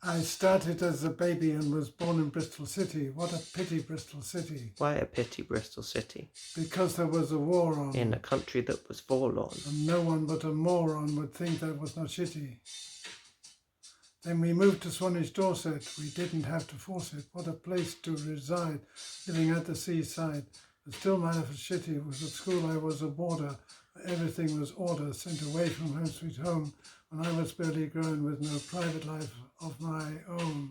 I started as a baby and was born in Bristol City. What a pity, Bristol City. Why a pity, Bristol City? Because there was a war on. In a country that was forlorn. And no one but a moron would think that was not shitty. Then we moved to Swanage, Dorset. We didn't have to force it. What a place to reside, living at the seaside. But still my life was shitty. Was at school I was a boarder. Everything was order, sent away from home sweet home when I was barely grown with no private life of my own.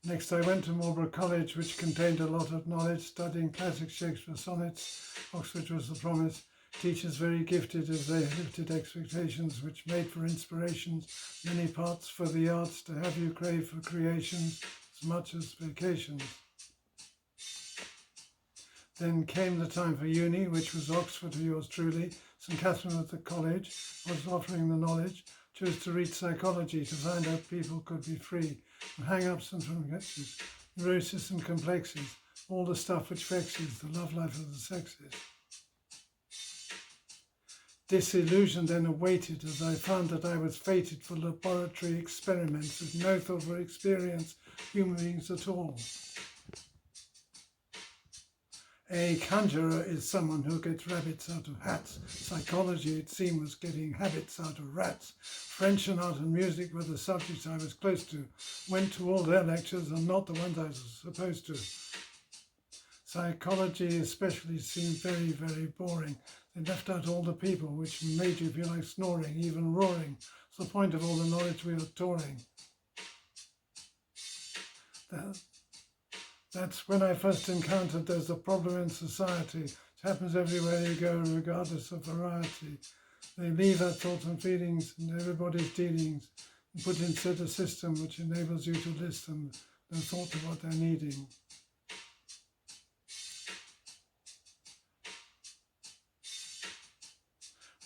Next I went to Marlborough College, which contained a lot of knowledge, studying classic Shakespeare sonnets. Oxbridge was the promise. Teachers very gifted as they lifted expectations, which made for inspirations, many parts for the arts to have you crave for creations as much as vacations. Then came the time for uni, which was Oxford for yours truly. St Catherine was the college, was offering the knowledge, chose to read psychology to find out people could be free from hang-ups and from catches, neurosis and complexities, all the stuff which vexes the love life of the sexes. Disillusion then awaited as I found that I was fated for laboratory experiments with no thought for experience human beings at all. A conjurer is someone who gets rabbits out of hats. Psychology, it seemed, was getting habits out of rats. French and art and music were the subjects I was close to. Went to all their lectures and not the ones I was supposed to. Psychology especially seemed very, very boring. They left out all the people, which made you feel like snoring, even roaring. What's the point of all the knowledge we are touring? That's when I first encountered there's a problem in society. It happens everywhere you go, regardless of variety. They leave out thoughts and feelings and everybody's dealings and put instead a system which enables you to listen, no thought of what they're needing.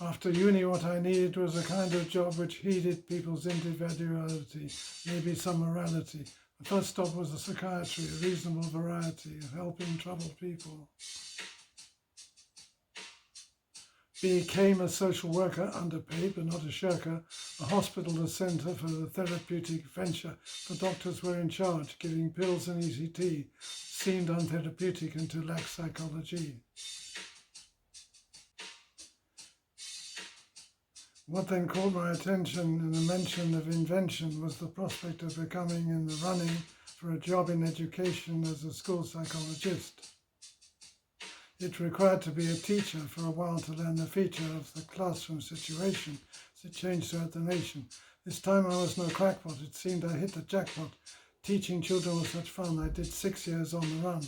After uni, what I needed was a kind of job which heeded people's individuality, maybe some morality. The first stop was a psychiatry, a reasonable variety of helping troubled people. Became a social worker, underpaid but not a shirker, a hospital, a centre for the therapeutic venture. The doctors were in charge, giving pills and ECT, seemed untherapeutic and to lack psychology. What then caught my attention in the mention of invention was the prospect of becoming in the running for a job in education as a school psychologist. It required to be a teacher for a while to learn the feature of the classroom situation as it changed throughout the nation. This time I was no crackpot. It seemed I hit the jackpot. Teaching children was such fun. I did 6 years on the run.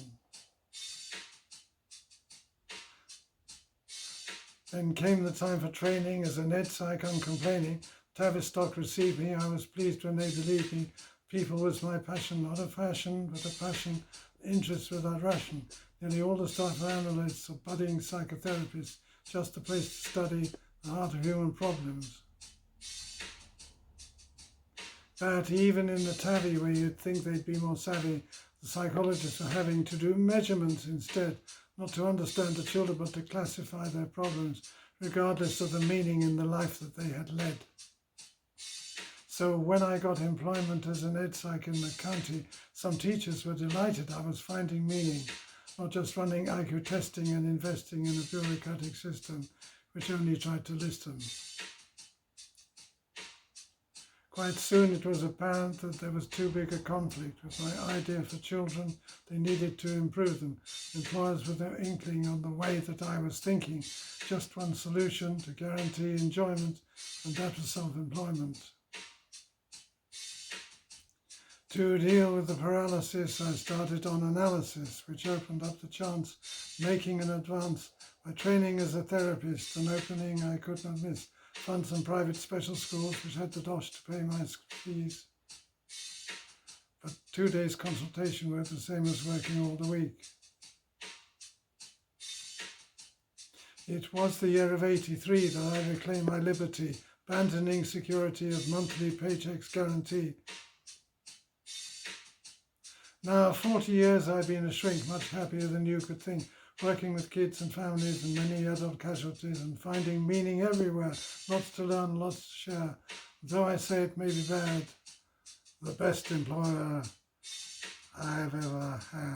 Then came the time for training as an ed psych uncomplaining. Tavistock received me. I was pleased when they believed me. People was my passion, not a fashion, but a passion, interest without ration. Nearly all the staff are analysts or budding psychotherapists, just a place to study the heart of human problems. But even in the TAVI, where you'd think they'd be more savvy, the psychologists were having to do measurements instead, not to understand the children, but to classify their problems, regardless of the meaning in the life that they had led. So when I got employment as an ed psych in the county, some teachers were delighted I was finding meaning, not just running IQ testing and investing in a bureaucratic system, which only tried to listen. Quite soon it was apparent that there was too big a conflict with my idea for children. They needed to improve them. Employers with no inkling on the way that I was thinking. Just one solution to guarantee enjoyment, and that was self-employment. To deal with the paralysis, I started on analysis, which opened up the chance, making an advance by training as a therapist, an opening I could not miss. Fund some private special schools which had the dosh to pay my fees. But 2 days consultation were the same as working all the week. It was the year of '83 that I reclaimed my liberty, abandoning security of monthly paychecks guaranteed. Now 40 years I've been a shrink, much happier than you could think, working with kids and families and many adult casualties and finding meaning everywhere, lots to learn, lots to share. Though I say it may be bad, the best employer I've ever had.